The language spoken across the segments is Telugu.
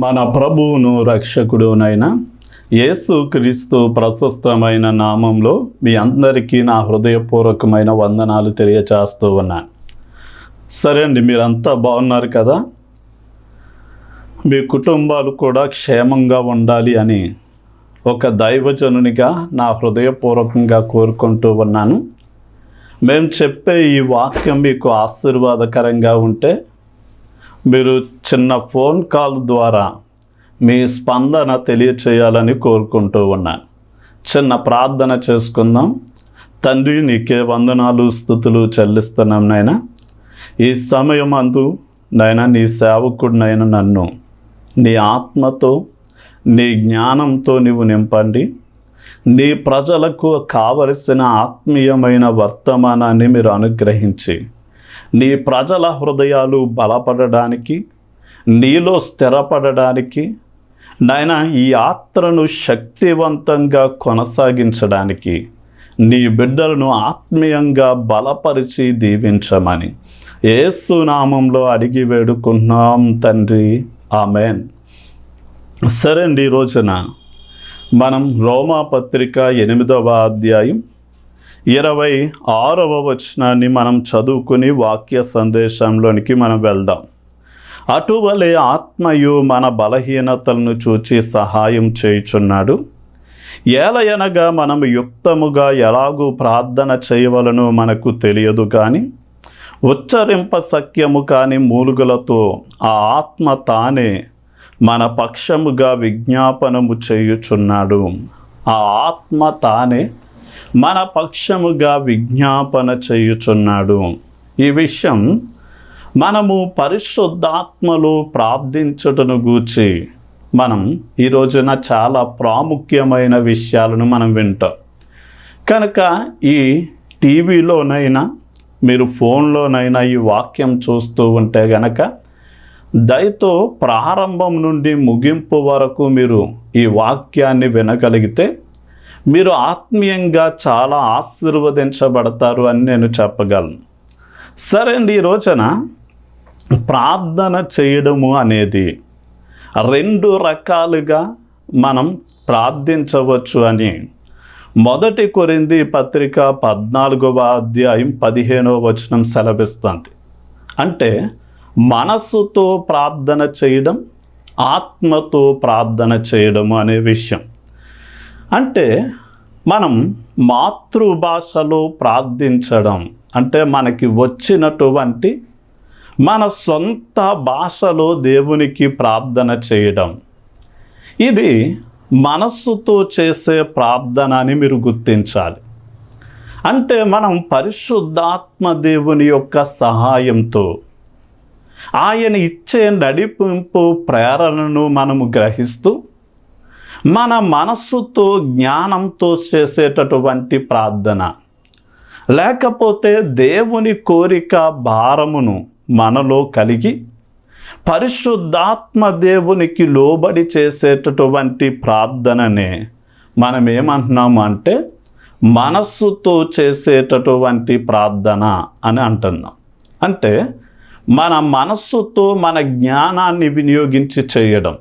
మన ప్రభువును రక్షకుడునైన యేసుక్రీస్తు ప్రశస్తమైన నామంలో మీ అందరికీ నా హృదయపూర్వకమైన వందనాలు తెలియచేస్తూ ఉన్నాను. సరే అండి, మీరంతా బాగున్నారు కదా? మీ కుటుంబాలు కూడా క్షేమంగా ఉండాలి అని ఒక దైవజనునిగా నా హృదయపూర్వకంగా కోరుకుంటూ ఉన్నాను. మేము చెప్పే ఈ వాక్యం మీకు ఆశీర్వాదకరంగా ఉంటే మీరు చిన్న ఫోన్ కాల్ ద్వారా మీ స్పందన తెలియచేయాలని కోరుకుంటూ ఉన్నాను. చిన్న ప్రార్థన చేసుకుందాం. తండ్రి, నీకే వందనాలు స్తుతులు చెల్లిస్తున్నాం నాయన. ఈ సమయం అందు నాయన నీ సేవకుడినైనా నన్ను నీ ఆత్మతో నీ జ్ఞానంతో నీవు నింపండి. నీ ప్రజలకు కావలసిన ఆత్మీయమైన వర్తమానాన్ని మీరు అనుగ్రహించి నీ ప్రజల హృదయాలు బలపడడానికి, నీలో స్థిరపడడానికి, నాయన ఈ యాత్రను శక్తివంతంగా కొనసాగించడానికి నీ బిడ్డలను ఆత్మీయంగా బలపరిచి దీవించమని యేసు నామంలో అడిగి వేడుకున్నాం తండ్రి, ఆమెన్. సరే అండి, ఈ రోజున మనం రోమాపత్రిక 8వ అధ్యాయం 26వ వచనాన్ని మనం చదువుకుని వాక్య సందేశంలోనికి మనం వెళ్దాం. అటువలే ఆత్మయు మన బలహీనతలను చూచి సహాయం చేయుచున్నాడు. ఏలయనగా మనము యుక్తముగా ఎలాగూ ప్రార్థన చేయవలనో మనకు తెలియదు కానీ ఉచ్చరింప సఖ్యము కాని మూలుగులతో ఆ ఆత్మ తానే మన పక్షముగా విజ్ఞాపనము చేయుచున్నాడు. ఆ ఆత్మ తానే మన పక్షముగా విజ్ఞాపన చేయుచున్నాడు. ఈ విషయం మనము పరిశుద్ధాత్మలో ప్రార్థించుటను గూర్చి మనం ఈ రోజున చాలా ప్రాముఖ్యమైన విషయాలను మనం వింటాం. కనుక ఈ టీవీలోనైనా మీరు ఫోన్లోనైనా ఈ వాక్యం చూస్తూ ఉంటే గనక దయతో ప్రారంభం నుండి ముగింపు వరకు మీరు ఈ వాక్యాన్ని వినగలిగితే మీరు ఆత్మీయంగా చాలా ఆశీర్వదించబడతారు అని నేను చెప్పగలను. సరే అండి, ఈ రోజున ప్రార్థన చేయడము అనేది 2 రకాలుగా మనం ప్రార్థించవచ్చు అని 1 కొరింథీ పత్రిక 14వ అధ్యాయం 15వ వచనం సెలవిస్తుంది. అంటే మనస్సుతో ప్రార్థన చేయడం, ఆత్మతో ప్రార్థన చేయడము అనే విషయం. అంటే మనం మాతృభాషలో ప్రార్థించడం అంటే మనకి వచ్చినటువంటి మన సొంత భాషలో దేవునికి ప్రార్థన చేయడం, ఇది మనస్సుతో చేసే ప్రార్థన అని మీరు గుర్తించాలి. అంటే మనం పరిశుద్ధాత్మ దేవుని యొక్క సహాయంతో ఆయన ఇచ్చే నడిపింపు ప్రేరణను మనము గ్రహిస్తూ మన మనస్సుతో జ్ఞానంతో చేసేటటువంటి ప్రార్థన, లేకపోతే దేవుని కోరిక భారమును మనలో కలిగి పరిశుద్ధాత్మ దేవునికి లోబడి చేసేటటువంటి ప్రార్థననే మనం ఏమంటున్నాము అంటే మనస్సుతో చేసేటటువంటి ప్రార్థన అని అంటున్నాం. అంటే మన మనస్సుతో మన జ్ఞానాన్ని వినియోగించి చేయడం.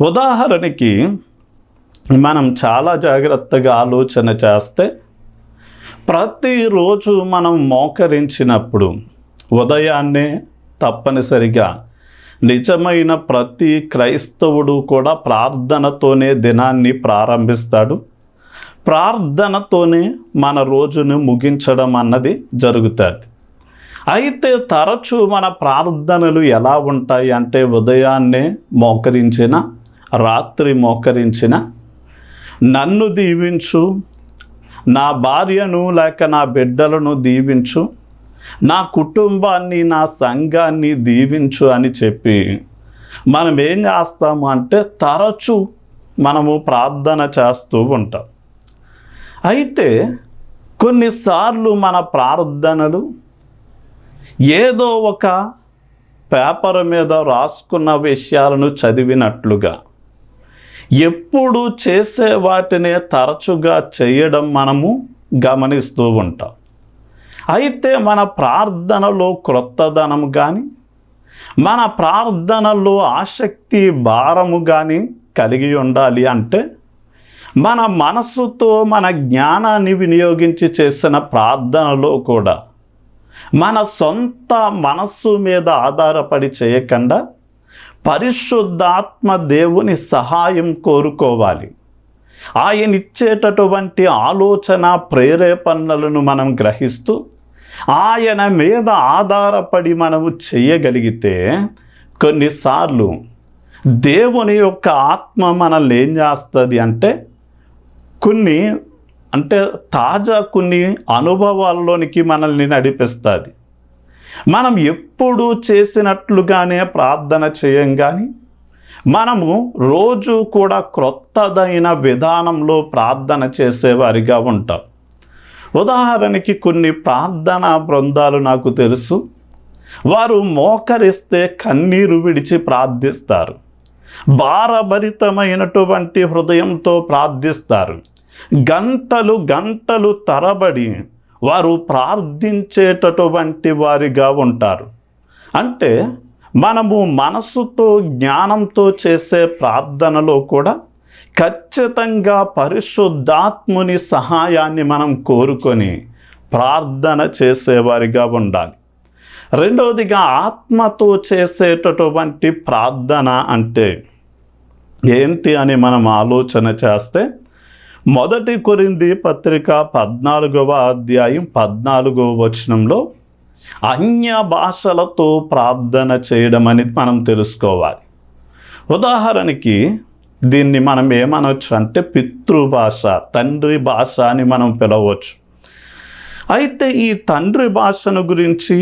ఉదాహరణకి మనం చాలా జాగ్రత్తగా ఆలోచన చేస్తే ప్రతిరోజు మనం మోకరించినప్పుడు ఉదయాన్నే తప్పనిసరిగా నిజమైన ప్రతి క్రైస్తవుడు కూడా ప్రార్థనతోనే దినాన్ని ప్రారంభిస్తాడు. ప్రార్థనతోనే మన రోజును ముగించడం అన్నది జరుగుతుంది. అయితే తరచూ మన ప్రార్థనలు ఎలా ఉంటాయి అంటే ఉదయాన్నే మోకరించిన, రాత్రి మోకరించిన, నన్ను దీవించు, నా భార్యను లేక నా బిడ్డలను దీవించు, నా కుటుంబాన్ని నా సంఘాన్ని దీవించు అని చెప్పి మనం ఏం చేస్తాము అంటే తరచూ మనము ప్రార్థన చేస్తూ ఉంటాం. అయితే కొన్నిసార్లు మన ప్రార్థనలు ఏదో ఒక పేపర్ మీద రాసుకున్న విషయాలను చదివినట్లుగా ఎప్పుడు చేసే వాటినే తరచుగా చేయడం మనము గమనిస్తూ ఉంటాం. అయితే మన ప్రార్థనలో క్రొత్తదనం కానీ మన ప్రార్థనలో ఆసక్తి భారము కానీ కలిగి ఉండాలి అంటే మన మనస్సుతో మన జ్ఞానాన్ని వినియోగించి చేసిన ప్రార్థనలో కూడా మన సొంత మనస్సు మీద ఆధారపడి చేయకుండా పరిశుద్ధాత్మ దేవుని సహాయం కోరుకోవాలి. ఆయన ఇచ్చేటటువంటి ఆలోచన ప్రేరేపణలను మనం గ్రహిస్తూ ఆయన మీద ఆధారపడి మనము చేయగలిగితే కొన్నిసార్లు దేవుని యొక్క ఆత్మ మనల్ని ఏం చేస్తుంది అంటే కొన్ని అనుభవాల్లోనికి మనల్ని నడిపిస్తుంది. మనం ఎప్పుడూ చేసినట్లుగానే ప్రార్థన చేయం, కానీ మనము రోజు కూడా క్రొత్తదైన విధానంలో ప్రార్థన చేసేవారిగా ఉంటాం. ఉదాహరణకి కొన్ని ప్రార్థనా బృందాలు నాకు తెలుసు. వారు మోకరిస్తే కన్నీరు విడిచి ప్రార్థిస్తారు, భారభరితమైనటువంటి హృదయంతో ప్రార్థిస్తారు. గంటలు గంటలు తరబడి వారు ప్రార్థించేటటువంటి వారిగా ఉంటారు. అంటే మనము మనసుతో జ్ఞానంతో చేసే ప్రార్థనలో కూడా ఖచ్చితంగా పరిశుద్ధాత్ముని సహాయాన్ని మనం కోరుకొని ప్రార్థన చేసేవారిగా ఉండాలి. రెండవదిగా ఆత్మతో చేసేటటువంటి ప్రార్థన అంటే ఏంటి అని మనం ఆలోచన చేస్తే 1 కొరింథీ పత్రిక 14వ అధ్యాయం 14వ వచనంలో అన్య భాషలతో ప్రార్థన చేయడం అని మనం తెలుసుకోవాలి. ఉదాహరణకి దీన్ని మనం ఏమనవచ్చు అంటే పితృభాష, తండ్రి భాష అని మనం పిలవచ్చు. అయితే ఈ తండ్రి భాషను గురించి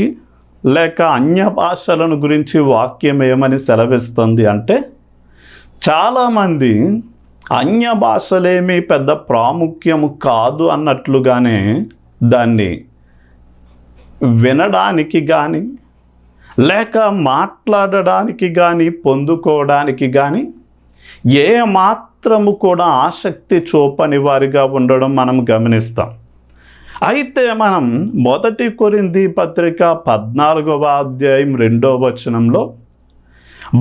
లేక అన్య భాషలను గురించి వాక్యం ఏమని సెలవిస్తుంది అంటే చాలామంది అన్య భాషలేమీ పెద్ద ప్రాముఖ్యము కాదు అన్నట్లుగానే దాన్ని వినడానికి కానీ లేక మాట్లాడడానికి కానీ పొందుకోవడానికి కానీ ఏ మాత్రము కూడా ఆసక్తి చూపని వారిగా ఉండడం మనం గమనిస్తాం. అయితే మనం 1 కొరింథీ పత్రిక 14వ అధ్యాయం 2వ వచనంలో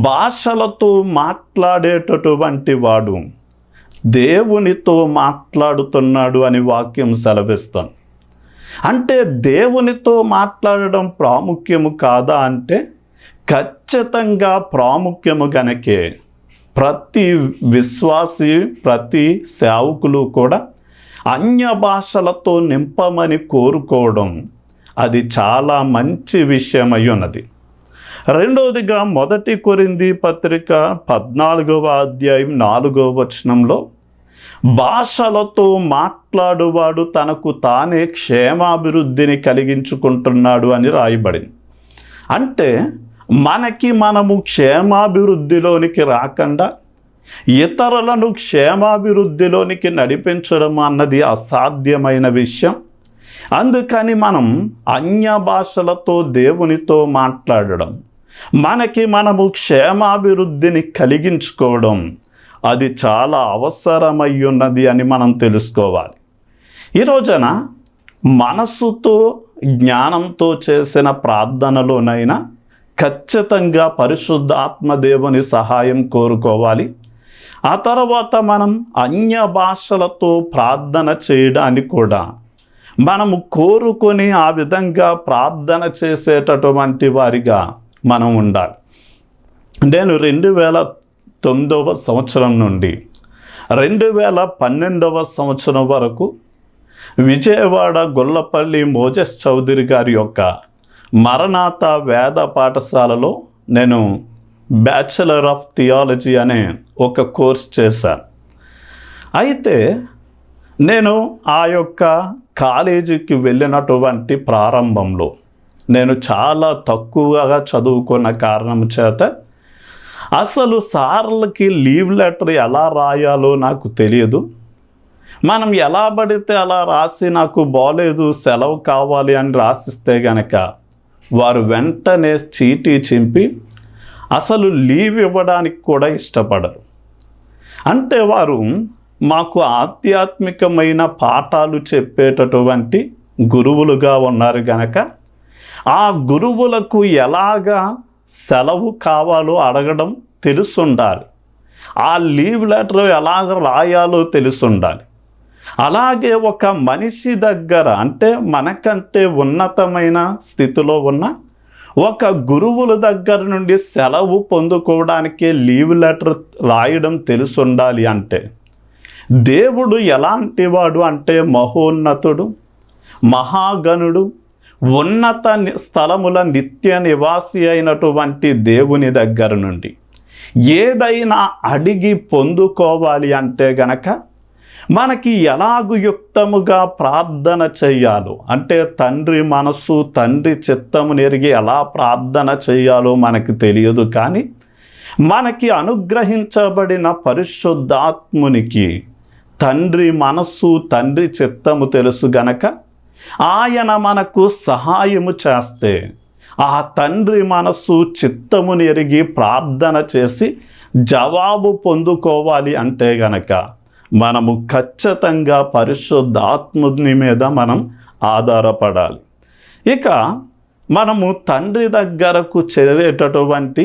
భాషలతో మాట్లాడేటటువంటి వాడు దేవునితో మాట్లాడుతున్నాడు అని వాక్యం సెలవిస్తాం. అంటే దేవునితో మాట్లాడడం ప్రాముఖ్యము కాదా అంటే ఖచ్చితంగా ప్రాముఖ్యము గనకే ప్రతి విశ్వాసి, ప్రతి సేవకులు కూడా అన్య భాషలతో నింపమని కోరుకోవడం అది చాలా మంచి విషయమై ఉన్నది. రెండవదిగా 1 కొరింథీ పత్రిక 14వ అధ్యాయం 4వ వచనంలో భాషలతో మాట్లాడువాడు తనకు తానే క్షేమాభివృద్ధిని కలిగించుకుంటున్నాడు అని రాయబడింది. అంటే మనము క్షేమాభివృద్ధిలోనికి రాకుండా ఇతరులను క్షేమాభివృద్ధిలోనికి నడిపించడం అన్నది అసాధ్యమైన విషయం. అందుకని మనం అన్య భాషలతో దేవునితో మాట్లాడడం, మనము క్షేమాభివృద్ధిని కలిగించుకోవడం అది చాలా అవసరమై ఉన్నది అని మనం తెలుసుకోవాలి. ఈ రోజున మనస్సుతో జ్ఞానంతో చేసిన ప్రార్థనలోనైనా ఖచ్చితంగా పరిశుద్ధాత్మ దేవుని సహాయం కోరుకోవాలి. ఆ తర్వాత మనం అన్య భాషలతో ప్రార్థన చేయడానికి కూడా మనము కోరుకొని ఆ విధంగా ప్రార్థన చేసేటటువంటి వారిగా మనం ఉండాలి. నేను 2009వ సంవత్సరం నుండి 2012వ సంవత్సరం వరకు విజయవాడ గొల్లపల్లి మోజెస్ చౌదరి గారి యొక్క మరణాత వేద పాఠశాలలో నేను బ్యాచిలర్ ఆఫ్ థియాలజీ అనే ఒక కోర్స్ చేశాను. అయితే నేను ఆ యొక్క కాలేజీకి వెళ్ళినటువంటి ప్రారంభంలో నేను చాలా తక్కువగా చదువుకున్న కారణం చేత అసలు సార్లకి లీవ్ లెటర్ ఎలా రాయాలో నాకు తెలియదు. మనం ఎలా పడితే అలా రాసి నాకు బాలేదు సెలవు కావాలి అని రాసిస్తే గనక వారు వెంటనే చీటీ చింపి అసలు లీవ్ ఇవ్వడానికి కూడా ఇష్టపడరు. అంటే వారు మాకు ఆధ్యాత్మికమైన పాఠాలు చెప్పేటటువంటి గురువులుగా ఉన్నారు గనక ఆ గురువులకు ఎలాగా సెలవు కావాలో అడగడం తెలుసుండాలి. ఆ లీవ్ లెటర్ ఎలాగ రాయాలో తెలుసుండాలి. అలాగే ఒక మనిషి దగ్గర, అంటే మనకంటే ఉన్నతమైన స్థితిలో ఉన్న ఒక గురువుల దగ్గర నుండి సెలవు పొందుకోవడానికే లీవ్ లెటర్ రాయడం తెలుసుండాలి. అంటే దేవుడు ఎలాంటివాడు అంటే మహోన్నతుడు, మహాగణుడు, ఉన్నత స్థలముల నిత్య నివాసి అయినటువంటి దేవుని దగ్గర నుండి ఏదైనా అడిగి పొందుకోవాలి అంటే గనక మనకి ఎలాగు యుక్తముగా ప్రార్థన చెయ్యాలో, అంటే తండ్రి మనస్సు, తండ్రి చిత్తము నెరిగి ఎలా ప్రార్థన చెయ్యాలో మనకి తెలియదు. కానీ మనకి అనుగ్రహించబడిన పరిశుద్ధాత్మునికి తండ్రి మనస్సు, తండ్రి చిత్తము తెలుసు గనక ఆయన మనకు సహాయము చేస్తే ఆ తండ్రి మనస్సు, చిత్తముని ఎరిగి ప్రార్థన చేసి జవాబు పొందుకోవాలి అంటే గనక మనము ఖచ్చితంగా పరిశుద్ధాత్ముని మీద మనం ఆధారపడాలి. ఇక మనము తండ్రి దగ్గరకు చేరేటటువంటి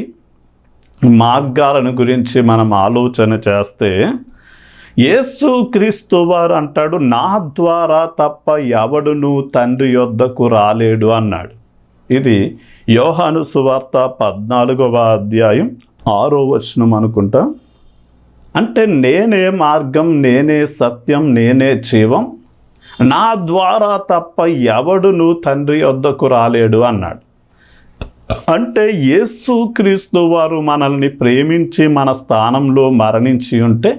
మార్గాలను గురించి మనం ఆలోచన చేస్తే యేసుక్రీస్తు వారు అంటాడు, నా ద్వారా తప్ప ఎవడును తండ్రి యొద్దకు రాలేడు అన్నాడు. ఇది యోహాను సువార్త 14వ అధ్యాయం 6వ వచనం అనుకుంటా. అంటే నేనే మార్గం, నేనే సత్యం, నేనే జీవం, నా ద్వారా తప్ప ఎవడును తండ్రి యొద్దకు రాలేడు అన్నాడు. అంటే యేసుక్రీస్తు వారు మనల్ని ప్రేమించి మన స్థానంలో మరణించి ఉంటే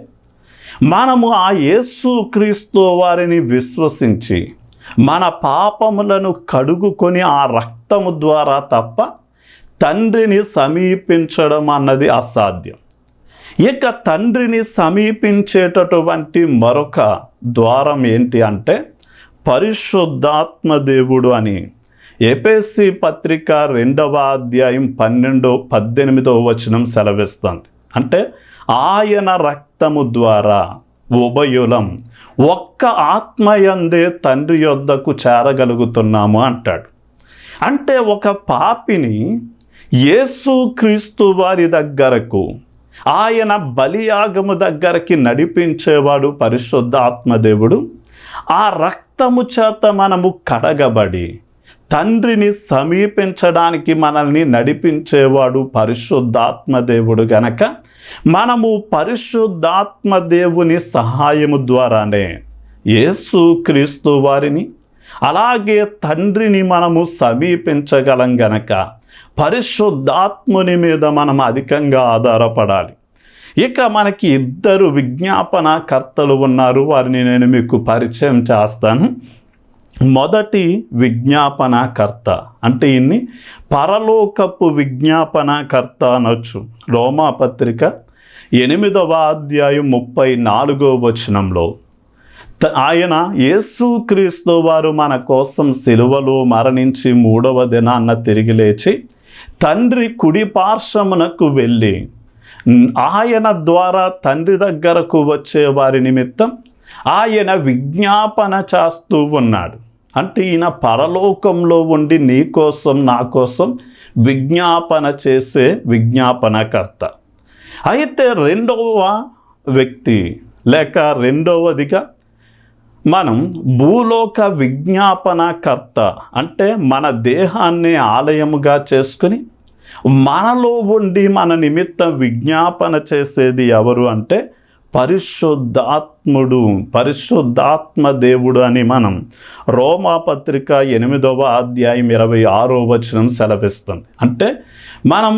మనము ఆ యేసుక్రీస్తు వారిని విశ్వసించి మన పాపములను కడుగుకొని ఆ రక్తము ద్వారా తప్ప తండ్రిని సమీపించడం అన్నది అసాధ్యం. ఇక తండ్రిని సమీపించేటటువంటి మరొక ద్వారం ఏంటి అంటే పరిశుద్ధాత్మ దేవుడు అని ఎఫెసీ పత్రిక 2వ అధ్యాయం 12-18 వచనం సెలవిస్తుంది. అంటే ఆయన రక్తము ద్వారా ఉభయులం ఒక్క ఆత్మయందే తండ్రి యొద్దకు చేరగలుగుతున్నాము అంటాడు. అంటే ఒక పాపిని యేసుక్రీస్తు వారి దగ్గరకు, ఆయన బలియాగము దగ్గరికి నడిపించేవాడు పరిశుద్ధాత్మదేవుడు. ఆ రక్తము చేత మనము కడగబడి తండ్రిని సమీపించడానికి మనల్ని నడిపించేవాడు పరిశుద్ధాత్మదేవుడు గనక మనము పరిశుద్ధాత్మదేవుని సహాయము ద్వారానే యేసుక్రీస్తు వారిని అలాగే తండ్రిని మనము సమీపించగలం గనక పరిశుద్ధాత్ముని మీద మనం అధికంగా ఆధారపడాలి. ఇక మనకి 2 విజ్ఞాపనకర్తలు ఉన్నారు. వారిని నేను మీకు పరిచయం చేస్తాను. మొదటి విజ్ఞాపనకర్త అంటే ఇన్ని పరలోకపు విజ్ఞాపనకర్త అనొచ్చు. రోమాపత్రిక 8వ అధ్యాయం 34వ వచనంలో ఆయన యేసుక్రీస్తు వారు మన కోసం సిలువలో మరణించి 3వ దినాన్న తిరిగి లేచి తండ్రి కుడి పార్శ్వమునకు వెళ్ళి ఆయన ద్వారా తండ్రి దగ్గరకు వచ్చే వారి నిమిత్తం ఆయన విజ్ఞాపన చేస్తూ ఉన్నాడు. అంటే ఈయన పరలోకంలో ఉండి నీ కోసం, నా కోసం విజ్ఞాపన చేసే విజ్ఞాపనకర్త. అయితే రెండవ వ్యక్తి లేక రెండవదిగా మనం భూలోక విజ్ఞాపనకర్త, అంటే మన దేహాన్ని ఆలయముగా చేసుకుని మనలో ఉండి మన నిమిత్తం విజ్ఞాపన చేసేది ఎవరు అంటే పరిశుద్ధాత్ముడు, పరిశుద్ధాత్మ దేవుడు అని మనం రోమాపత్రిక 8వ అధ్యాయం 26వ వచనం సెలవిస్తుంది. అంటే మనం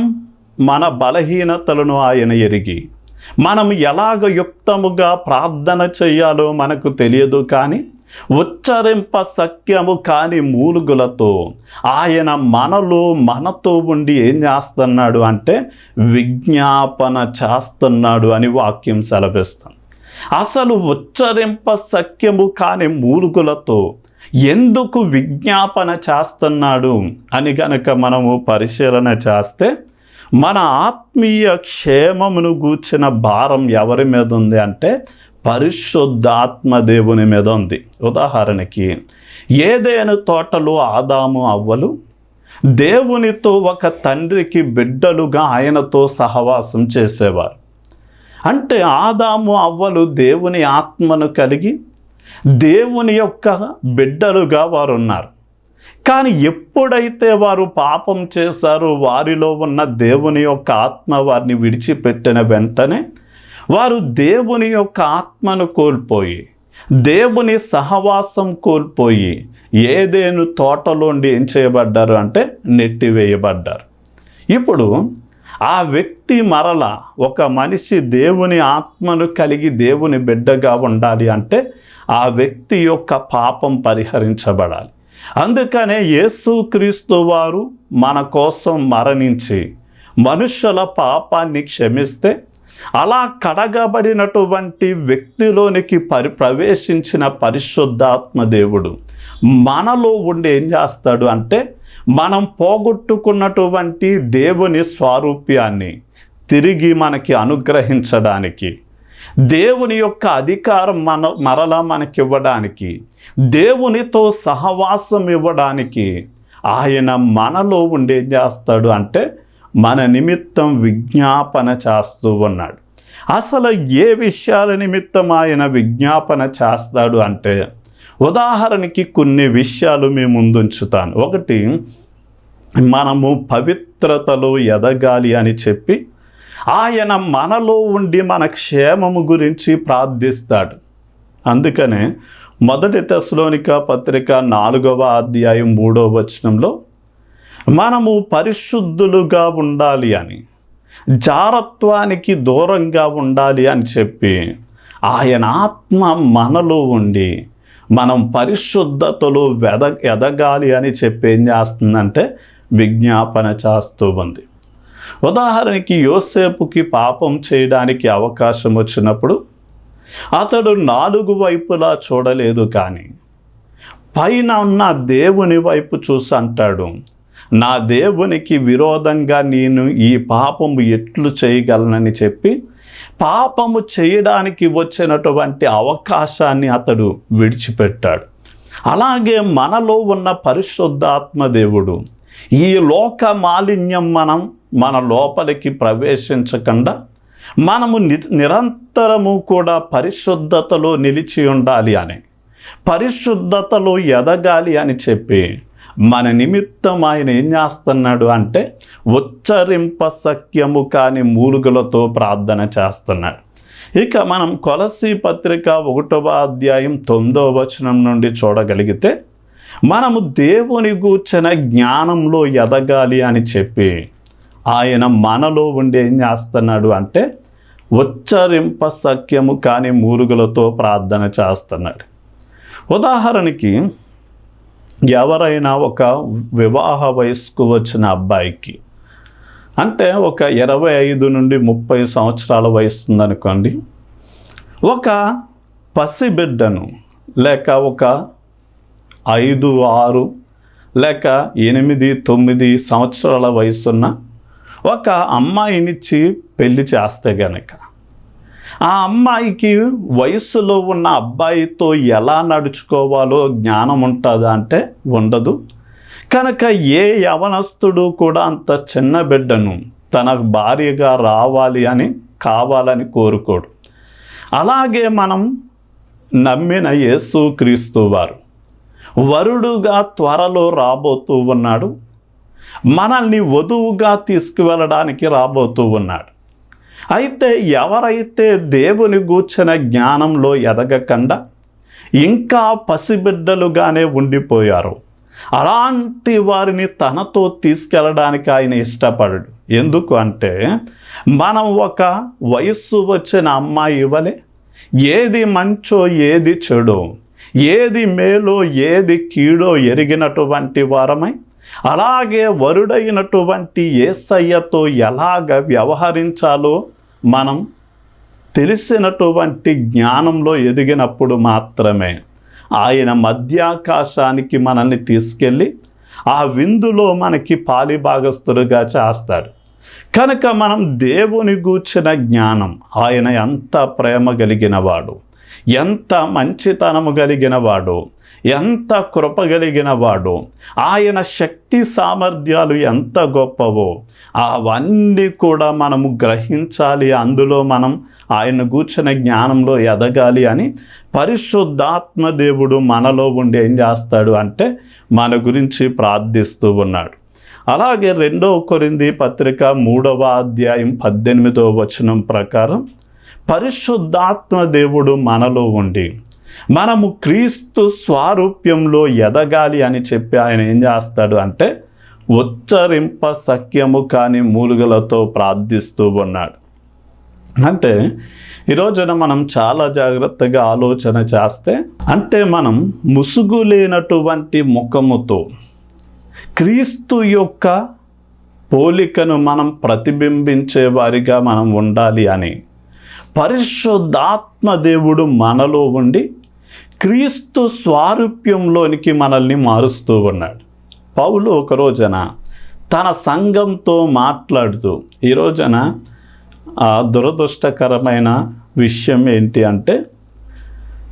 మన బలహీనతలను ఆయన ఎరిగి మనం ఎలాగ యుక్తముగా ప్రార్థన చేయాలో మనకు తెలియదు, కానీ ఉచ్చరింప సఖ్యము కాని మూలుగులతో ఆయన మనతో ఉండి ఏం చేస్తున్నాడు అంటే విజ్ఞాపన చేస్తున్నాడు అని వాక్యం సెలవిస్తాం. అసలు ఉచ్చరింప సఖ్యము కాని మూలుగులతో ఎందుకు విజ్ఞాపన చేస్తున్నాడు అని గనక మనము పరిశీలన చేస్తే మన ఆత్మీయ క్షేమమును గూర్చిన భారం ఎవరి మీద ఉంది అంటే పరిశుద్ధాత్మ దేవుని మీద ఉంది. ఉదాహరణకి ఏదైనా తోటలో ఆదాము అవ్వలు దేవునితో ఒక తండ్రికి బిడ్డలుగా ఆయనతో సహవాసం చేసేవారు. అంటే ఆదాము అవ్వలు దేవుని ఆత్మను కలిగి దేవుని యొక్క బిడ్డలుగా వారు ఉన్నారు. కానీ ఎప్పుడైతే వారు పాపం చేశారో వారిలో ఉన్న దేవుని యొక్క ఆత్మ వారిని విడిచిపెట్టిన వెంటనే వారు దేవుని యొక్క ఆత్మను కోల్పోయి, దేవుని సహవాసం కోల్పోయి ఏదేను తోటలోండి ఏం చేయబడ్డారు అంటే నెట్టివేయబడ్డారు. ఇప్పుడు ఆ వ్యక్తి మరల ఒక మనిషి దేవుని ఆత్మను కలిగి దేవుని బిడ్డగా ఉండాలి అంటే ఆ వ్యక్తి యొక్క పాపం పరిహరించబడాలి. అందుకనే యేసుక్రీస్తు వారు మన కోసం మరణించి మనుష్యుల పాపాన్ని క్షమిస్తే అలా కడగబడినటువంటి వ్యక్తిలోనికి ప్రవేశించిన పరిశుద్ధాత్మ దేవుడు మనలో ఉండి ఏం చేస్తాడు అంటే మనం పోగొట్టుకున్నటువంటి దేవుని స్వారూప్యాన్ని తిరిగి మనకి అనుగ్రహించడానికి, దేవుని యొక్క అధికారం మరలా మనకి ఇవ్వడానికి, దేవునితో సహవాసం ఇవ్వడానికి ఆయన మనలో ఉండి ఏం చేస్తాడు అంటే మన నిమిత్తం విజ్ఞాపన చేస్తూ ఉన్నాడు. అసలు ఏ విషయాల నిమిత్తం ఆయన విజ్ఞాపన చేస్తాడు అంటే ఉదాహరణకి కొన్ని విషయాలు మీ ముందుంచుతాను. ఒకటి, మనము పవిత్రతలో ఎదగాలి అని చెప్పి ఆయన మనలో ఉండి మన క్షేమము గురించి ప్రార్థిస్తాడు. అందుకనే 1 తెస్సలోనిక పత్రిక 4వ అధ్యాయం 3వ వచనంలో మనము పరిశుద్ధులుగా ఉండాలి అని, జారత్వానికి దూరంగా ఉండాలి అని చెప్పి ఆయన ఆత్మ మనలో ఉండి మనం పరిశుద్ధతలో ఎదగాలి అని చెప్పి ఏం చేస్తుందంటే విజ్ఞాపన చేస్తూ ఉంది. ఉదాహరణకి యోసేపుకి పాపం చేయడానికి అవకాశం వచ్చినప్పుడు అతడు 4 వైపులా చూడలేదు, కానీ పైన ఉన్న దేవుని వైపు చూసి అంటాడు, నా దేవునికి విరోధంగా నేను ఈ పాపము ఎట్లు చేయగలనని చెప్పి పాపము చేయడానికి వచ్చినటువంటి అవకాశాన్ని అతడు విడిచిపెట్టాడు. అలాగే మనలో ఉన్న పరిశుద్ధాత్మ దేవుడు ఈ లోక మాలిన్యం మన లోపలికి ప్రవేశించకుండా మనము నిరంతరము కూడా పరిశుద్ధతలో నిలిచి ఉండాలి అని, పరిశుద్ధతలో ఎదగాలి అని చెప్పి మన నిమిత్తం ఆయన ఏం చేస్తున్నాడు అంటే ఉచ్చరింప సఖ్యము కాని మూలుగులతో ప్రార్థన చేస్తున్నాడు. ఇక మనం కొలస్సీ పత్రిక 1వ అధ్యాయం 9వ వచనం నుండి చూడగలిగితే మనము దేవుని గూర్చిన జ్ఞానంలో ఎదగాలి అని చెప్పి ఆయన మనలో ఉండి ఏం చేస్తున్నాడు అంటే ఉచ్చరింప సఖ్యము కాని మూలుగులతో ప్రార్థన చేస్తున్నాడు. ఉదాహరణకి ఎవరైనా ఒక వివాహ వయస్సుకు వచ్చిన అబ్బాయికి, అంటే ఒక 25 నుండి 30 సంవత్సరాల వయసు ఉందనుకోండి, ఒక పసిబిడ్డను లేక ఒక 5, 6 లేక 8, 9 సంవత్సరాల వయసున్న ఒక అమ్మాయినిచ్చి పెళ్లి చేస్తే గనక ఆ అమ్మాయికి వయస్సులో ఉన్న అబ్బాయితో ఎలా నడుచుకోవాలో జ్ఞానం ఉంటుందా అంటే ఉండదు. కనుక ఏ యవనస్తుడు కూడా అంత చిన్న బిడ్డను తన భార్యగా కావాలని కోరుకోడు. అలాగే మనం నమ్మిన యేసుక్రీస్తు వారు వరుడుగా త్వరలో రాబోతూ ఉన్నాడు, మనల్ని వధువుగా తీసుకువెళ్ళడానికి రాబోతూ ఉన్నాడు. అయితే ఎవరైతే దేవుని గూర్చిన జ్ఞానంలో ఎదగకుండా ఇంకా పసిబిడ్డలుగానే ఉండిపోయారో అలాంటి వారిని తనతో తీసుకెళ్ళడానికి ఆయన ఇష్టపడడు. ఎందుకు అంటే మనం ఒక వయస్సు వచ్చిన అమ్మాయి ఇవ్వలే, ఏది మంచో ఏది చెడో, ఏది మేలో ఏది కీడో ఎరిగినటువంటి వారమై అలాగే వరుడైనటువంటి యేసయ్యతో ఎలాగ వ్యవహరించాలో మనం తెలిసినటువంటి జ్ఞానంలో ఎదిగినప్పుడు మాత్రమే ఆయన మధ్యాకాశానికి మనల్ని తీసుకెళ్ళి ఆ విందులో మనకి పాలిభాగస్తులుగా చేస్తాడు. కనుక మనం దేవుని గూర్చిన జ్ఞానం, ఆయన ఎంత ప్రేమ కలిగిన వాడు, ఎంత మంచితనము కలిగిన వాడు, ఎంత కృపగలిగిన వాడో, ఆయన శక్తి సామర్థ్యాలు ఎంత గొప్పవో అవన్నీ కూడా మనము గ్రహించాలి. అందులో మనం ఆయన గూర్చిన జ్ఞానంలో ఎదగాలి అని పరిశుద్ధాత్మ దేవుడు మనలో ఉండి ఏం చేస్తాడు అంటే మన గురించి ప్రార్థిస్తూ ఉన్నాడు. అలాగే 2 కొరింథీ పత్రిక 3వ అధ్యాయం 18వ వచనం ప్రకారం పరిశుద్ధాత్మ దేవుడు మనలో ఉండి మనము క్రీస్తు స్వారూప్యంలో ఎదగాలి అని చెప్పి ఆయన ఏం చేస్తాడు అంటే ఉచ్చరింప సఖ్యము కాని మూలుగలతో ప్రార్థిస్తూ ఉన్నాడు. అంటే ఈరోజున మనం చాలా జాగ్రత్తగా ఆలోచన చేస్తే, అంటే మనం ముసుగు లేనటువంటి ముఖముతో క్రీస్తు యొక్క పోలికను మనం ప్రతిబింబించే వారిగా మనం ఉండాలి అని పరిశుద్ధాత్మ దేవుడు మనలో ఉండి క్రీస్తు స్వారూప్యంలోనికి మనల్ని మారుస్తూ ఉన్నాడు. పౌలు ఒక రోజున తన సంఘంతో మాట్లాడుతూ, ఈ రోజున దురదృష్టకరమైన విషయం ఏంటి అంటే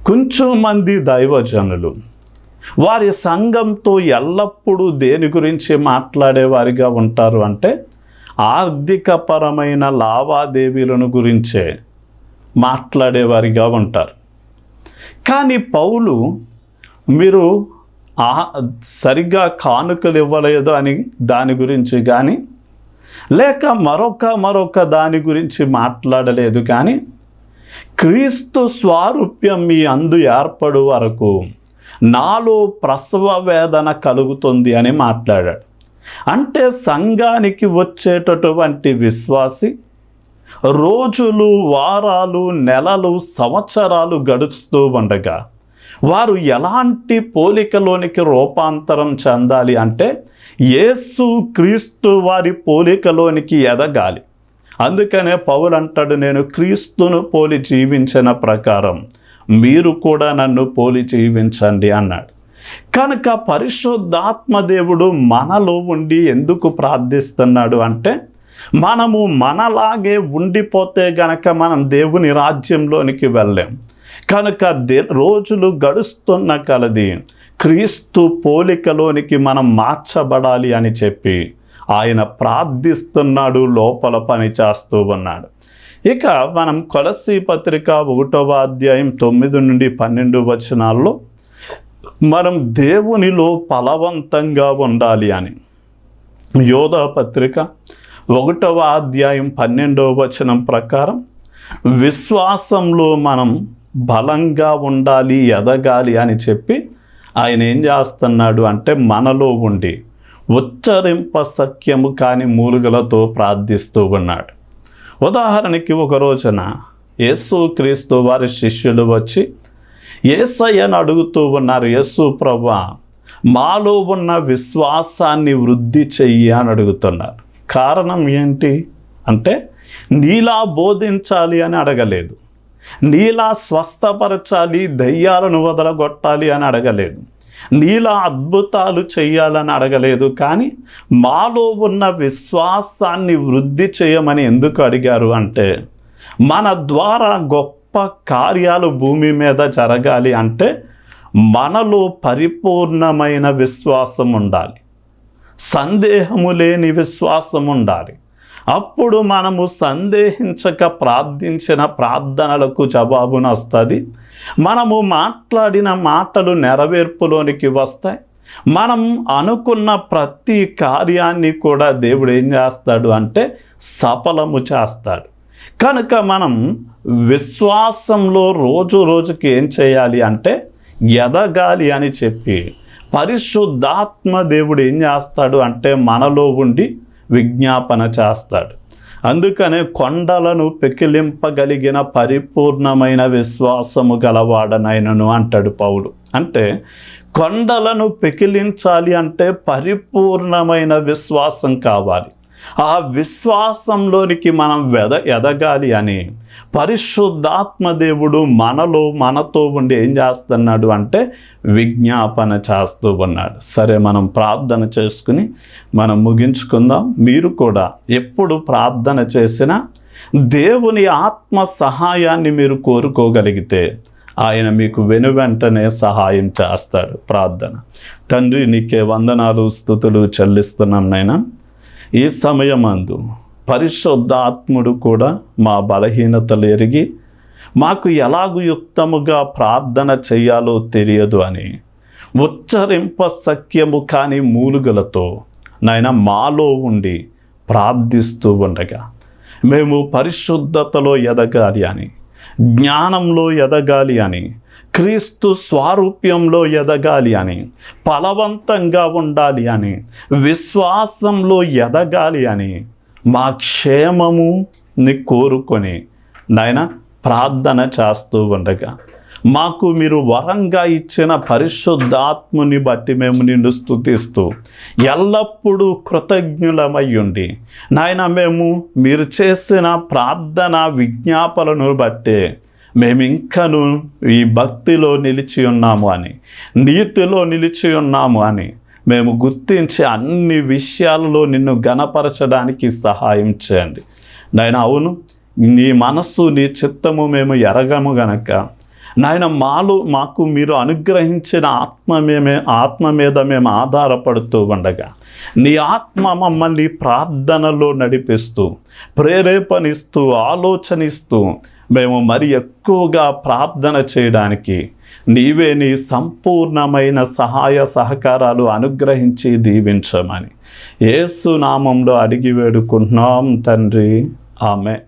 కొంచెం మంది దైవజనులు వారి సంఘంతో ఎల్లప్పుడూ దేని గురించి మాట్లాడేవారిగా ఉంటారు అంటే ఆర్థికపరమైన లావాదేవీలను గురించే మాట్లాడేవారిగా ఉంటారు. కానీ పౌలు మీరు సరిగ్గా కానుకలు ఇవ్వలేదు అని దాని గురించి కానీ, లేక మరొక దాని గురించి మాట్లాడలేదు, కానీ క్రీస్తు స్వారూప్యం మీ అందు ఏర్పడు వరకు నాలో ప్రసవ వేదన కలుగుతుంది అని మాట్లాడాడు. అంటే సంఘానికి వచ్చేటటువంటి విశ్వాసి రోజులు, వారాలు, నెలలు, సంవత్సరాలు గడుస్తూ ఉండగా వారు ఎలాంటి పోలికలోనికి రూపాంతరం చెందాలి అంటే యేసు క్రీస్తు వారి పోలికలోనికి ఎదగాలి. అందుకనే పౌలు అంటాడు, నేను క్రీస్తును పోలి జీవించిన ప్రకారం మీరు కూడా నన్ను పోలి జీవించండి అన్నాడు. కనుక పరిశుద్ధాత్మ దేవుడు మనలో ఉండి ఎందుకు ప్రార్థిస్తున్నాడు అంటే మనము మనలాగే ఉండిపోతే గనక మనం దేవుని రాజ్యంలోనికి వెళ్ళాం. కనుక రోజులు గడుస్తున్న కలది క్రీస్తు పోలికలోనికి మనం మార్చబడాలి అని చెప్పి ఆయన ప్రార్థిస్తున్నాడు, లోపల పని చేస్తూ ఉన్నాడు. ఇక మనం కొలస్సీ పత్రిక 1వ అధ్యాయం 9 నుండి 12 వచనాల్లో మనం దేవునిలో ఫలవంతంగా ఉండాలి అని, యోధా పత్రిక 1వ అధ్యాయం 12వ వచనం ప్రకారం విశ్వాసంలో మనం బలంగా ఉండాలి, ఎదగాలి అని చెప్పి ఆయన ఏం చేస్తున్నాడు అంటే మనలో ఉండి ఉచ్చరింప సఖ్యము కాని మూలుగలతో ప్రార్థిస్తూ ఉన్నాడు. ఉదాహరణకి ఒక రోజున యేసు క్రీస్తు వారి శిష్యులు వచ్చి యేసయ్యను అడుగుతూ ఉన్నారు, యేసు ప్రభువా మాలో ఉన్న విశ్వాసాన్ని వృద్ధి చెయ్యి అని అడుగుతున్నారు. కారణం ఏంటి అంటే నీలా బోధించాలి అని అడగలేదు, నీలా స్వస్థపరచాలి, దయ్యాలను వదలగొట్టాలి అని అడగలేదు, నీలా అద్భుతాలు చెయ్యాలని అడగలేదు, కానీ మాలో ఉన్న విశ్వాసాన్ని వృద్ధి చేయమని ఎందుకు అడిగారు అంటే మన ద్వారా గొప్ప కార్యాలు భూమి మీద జరగాలి అంటే మనలో పరిపూర్ణమైన విశ్వాసం ఉండాలి, సందేహము లేని విశ్వాసం ఉండాలి. అప్పుడు మనము సందేహించక ప్రార్థించిన ప్రార్థనలకు జవాబును వస్తుంది, మనము మాట్లాడిన మాటలు నెరవేర్పులోనికి వస్తాయి, మనం అనుకున్న ప్రతి కార్యాన్ని కూడా దేవుడు ఏం చేస్తాడు అంటే సఫలము చేస్తాడు. కనుక మనం విశ్వాసంలో రోజుకి ఏం చేయాలి అంటే ఎదగాలి అని చెప్పి పరిశుద్ధాత్మ దేవుడు ఏం చేస్తాడు అంటే మనలో ఉండి విజ్ఞాపన చేస్తాడు. అందుకనే కొండలను పెకిలింపగలిగిన పరిపూర్ణమైన విశ్వాసము గలవాడనైనను అంటాడు పౌలు. అంటే కొండలను పెకిలించాలి అంటే పరిపూర్ణమైన విశ్వాసం కావాలి. ఆ విశ్వాసంలోనికి మనం ఎదగాలి అని పరిశుద్ధాత్మ దేవుడు మనతో ఉండి ఏం చేస్తున్నాడు అంటే విజ్ఞాపన చేస్తూ ఉన్నాడు. సరే, మనం ప్రార్థన చేసుకుని మనం ముగించుకుందాం. మీరు కూడా ఎప్పుడు ప్రార్థన చేసినా దేవుని ఆత్మ సహాయాన్ని మీరు కోరుకోగలిగితే ఆయన మీకు వెనువెంటనే సహాయం చేస్తాడు. ప్రార్థన. తండ్రి, నీకే వందనాలు, స్తుతులు చెల్లిస్తున్నాం నాయనా. ఈ సమయమందు పరిశుద్ధాత్ముడు కూడా మా బలహీనతలు ఎరిగి మాకు ఎలాగు యుక్తముగా ప్రార్థన చేయాలో తెలియదు అని ఉచ్చరింప సఖ్యము కాని మూలుగలతో నాయన మాలో ఉండి ప్రార్థిస్తూ ఉండగా మేము పరిశుద్ధతలో ఎదగాలి అని, జ్ఞానంలో ఎదగాలి అని, క్రీస్తు స్వారూప్యంలో ఎదగాలి అని, ఫలవంతంగా ఉండాలి అని, విశ్వాసంలో ఎదగాలి అని, మా క్షేమముని కోరుకొని నాయన ప్రార్థన చేస్తూ ఉండగా మాకు మీరు వరంగా ఇచ్చిన పరిశుద్ధాత్ముని బట్టి మేము నిన్ను స్తుతిస్తూ ఎల్లప్పుడూ కృతజ్ఞులమై ఉండి నాయన మేము మీరు చేసిన ప్రార్థన విజ్ఞాపనను బట్టే మేము ఇంకను ఈ భక్తిలో నిలిచి ఉన్నాము అని, నీతిలో నిలిచి ఉన్నాము అని మేము గుర్తించి అన్ని విషయాలలో నిన్ను ఘనపరచడానికి సహాయం చేయండి నాయన. అవును, నీ మనస్సు నీ చిత్తము మేము ఎరగము గనక నాయన మాకు మీరు అనుగ్రహించిన ఆత్మ మీద మేము ఆధారపడుతూ ఉండగా నీ ఆత్మ మమ్మల్ని ప్రార్థనలో నడిపిస్తూ ప్రేరేపణిస్తూ ఆలోచనిస్తూ మేము మరి ఎక్కువగా ప్రార్థన చేయడానికి నీవే నీ సంపూర్ణమైన సహాయ సహకారాలు అనుగ్రహించి దీవించమని యేసు నామంలో అడిగి వేడుకుంటున్నాం తండ్రి. ఆమెన్.